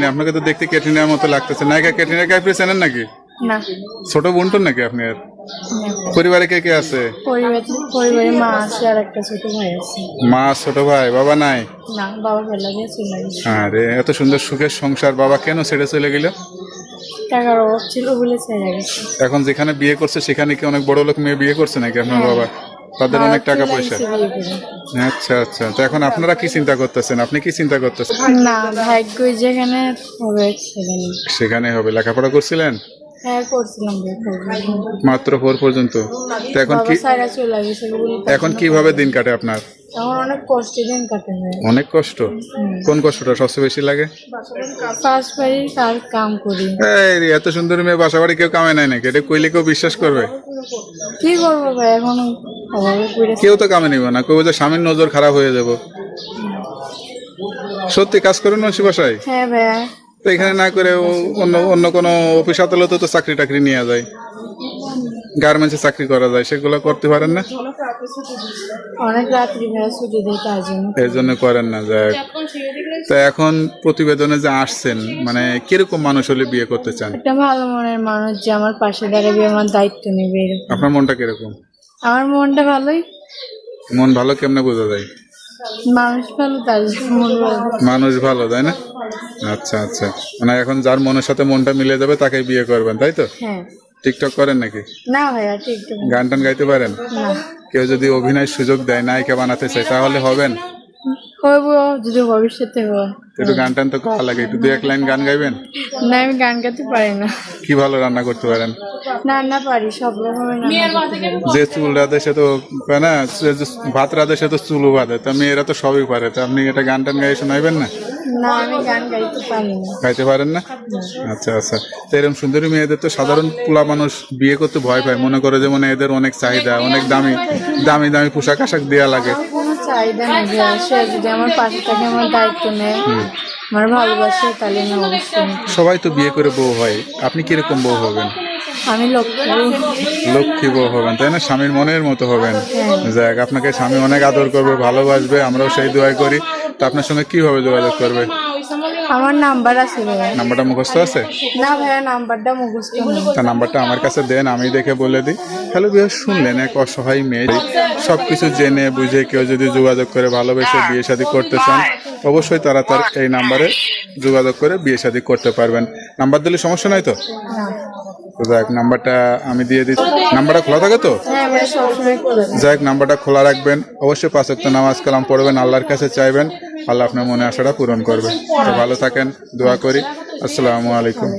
চিনি, আপনাকে তো দেখতে ক্যাটরিনার মতো লাগতেছে। নায়িকা ক্যাটরিনা কাইফকে চেনেন নাকি? না, ছোট বোনটোর নাকি আপনি? আর পরিবারে কে কে আছে? পরিবারে মা আছে আর একটা ছোট ভাই আছে। মা, ছোট ভাই, বাবা নাই? না, বাবা ফেলা গিয়ে চলে গেছে। আরে এত সুন্দর সুখের সংসার, বাবা কেন ছেড়ে চলে গেল? টাকার অভাব ছিল বলে ছেড়ে গেছে। এখন যেখানে বিয়ে করছে সেখানে কি অনেক বড় লোক মেয়ে বিয়ে করছে নাকি আপনার বাবা? তাদের অনেক টাকা পয়সা। আচ্ছা আচ্ছা, তো এখন আপনারা কি চিন্তা করতেছেন? আপনি কি চিন্তা করতেছেন? না, ভাগ্য যেখানে হবে সেখানে হবে। লেখাপড়া করছিলেন? হ্যাঁ, করছিলাম মাত্র 4 পর্যন্ত। তো এখন কি, চলে গেছে। এখন কিভাবে দিন কাটে আপনার? আমার অনেক কষ্টে দিন কাটে। অনেক কষ্ট। কোন কষ্টটা সবচেয়ে বেশি লাগে? পাশ বাড়ি কার কাম করি। এই এত সুন্দর মেয়ে বাসা বাড়ি কেউ কামে নাই নাকি? এটা কইলে কেউ বিশ্বাস করবে? কি করবো ভাই, এখন অভাবে পড়ে। কেউ তো কামে নিবে না, কেউ যে স্বামীর নজর খারাপ হয়ে যাব। সত্যি কাজ করেন মাসি বাসায়? হ্যাঁ ভাইয়া। তো এখানে না করে অন্য অন্য কোনো অফিস আদালতে তো চাকরি টাকরি নেওয়া যায়, গার্মেন্টসে চাকরি করা যায়, সেগুলো করতে পারেন না? অনেক রাত্রি ভাইয়া ছুটি দেয় তার জন্য। এর জন্য করেন না। যাক, তো এখন প্রতিবেদনে যে আসছেন, মানে কিরকম মানুষ হলে বিয়ে করতে চান? একটা ভালো মনের মানুষ যে আমার পাশে দাঁড়াবে, আমার দায়িত্ব নেবে এরকম। আপনার মনটা কিরকম? আমার মনটা ভালোই। মন ভালো কেমনে বোঝা যায়? মানুষ ভালো তার মন ভালো। মানুষ ভালো, তাই না? আচ্ছা আচ্ছা, মানে এখন যার মনের সাথে মনটা মিলে যাবে তাকে বিয়ে করবেন, তাই তো? হ্যাঁ। টিকটক করেন নাকি? না ভাইয়া, ঠিক তো না। গান টান গাইতে পারেন? না। কেউ যদি অভিনয়ের সুযোগ দেয়, নায়িকা বানাতে চায়, তাহলে হবেন? হবো যদি ভবিষ্যতে হয়। একটু গান টান তো গাওয়া লাগে, একটু 2-1 লাইন গান গাইবেন? না, আমি গান গাইতে পারি না। কি ভালো রান্না করতে পারেন? রান্না পারি, সব রকমের রান্না করতে পারি। যে চুল রাধে সে তো না, যে ভাত রাধে সে তো চুলও বাঁধে, তা মেয়েরা তো সবই পারে, তো আপনি এটা গান টান গাই শোনাইবেন না? না, আমি গান গাইতে পারি না। গাইতে পারেন না? আচ্ছা আচ্ছা, তো এরকম সুন্দরী মেয়েদের তো সাধারণ পোলা মানুষ বিয়ে করতে ভয় পায়, মনে করে যে মানে এদের অনেক চাহিদা, অনেক দামি দামি দামি পোশাক আশাক দেওয়া লাগে। কোনো চাহিদা নেই ভাইয়া, সে যদি আমার পাশে থাকে, আমার দায়িত্ব নেয়, আমার ভালোবাসে, তাহলে না অবশ্যই। সবাই তো বিয়ে করে বউ হয়, আপনি কিরকম বউ হবেন? আমি লক্ষ্মী বউ হবেন, তাই না? স্বামীর মনের মতো হবেন। যাক, আপনাকে স্বামী অনেক আদর করবে, ভালোবাসবে, আমরাও সেই দোয়াই করি। তো আপনার সঙ্গে কিভাবে যোগাযোগ করবে? আমার নাম্বার আছে ভাইয়া। নাম্বারটা মুখস্থ আছে? না ভাইয়া, নাম্বারটা মুখস্থ নেই। তা নাম্বারটা আমার কাছে দেন, আমি দেখে বলে দিই। হ্যালো বিহার, শুনলেন এক অসহায় মেয়ে সবকিছু জেনে বুঝে কেউ যদি যোগাযোগ করে ভালোবেসে বিয়ে শাদী করতে চান, অবশ্যই তারা তার এই নাম্বারে যোগাযোগ করে বিয়ে শাদী করতে পারবেন। নাম্বার দিলে সমস্যা নাই তো? তো যাক, নাম্বারটা আমি দিয়ে দিচ্ছি। নাম্বারটা খোলা থাকে তো? হ্যাঁ ভাইয়া, সবসময় খোলা থাকে। যাক, নাম্বারটা খোলা রাখবেন, অবশ্যই 5 ওয়াক্ত নামাজ কালাম পড়বেন, আল্লাহর কাছে চাইবেন, আল্লাহ আপনার মনে আশাটা পূরণ করবে। তো ভালো থাকেন, দোয়া করি। আসসালামু আলাইকুম।